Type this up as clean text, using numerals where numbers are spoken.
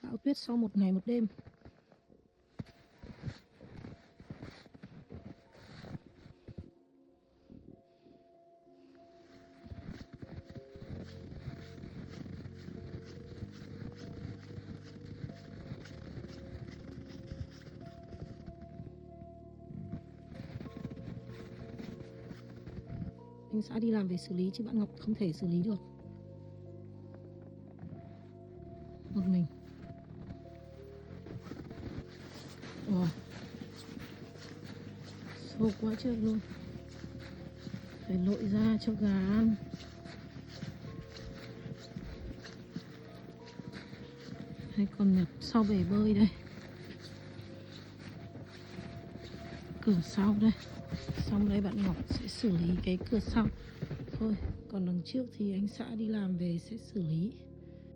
bão tuyết sau một ngày một đêm. Anh xã đi làm về xử lý chứ bạn Ngọc không thể xử lý được một mình. Sâu quá trời luôn, phải lội ra cho gà ăn. Hay còn nhập sau bể bơi đây, cửa sau đây. Xong đây bạn Ngọc sẽ xử lý cái cửa sau thôi, còn đằng trước thì anh xã đi làm về sẽ xử lý.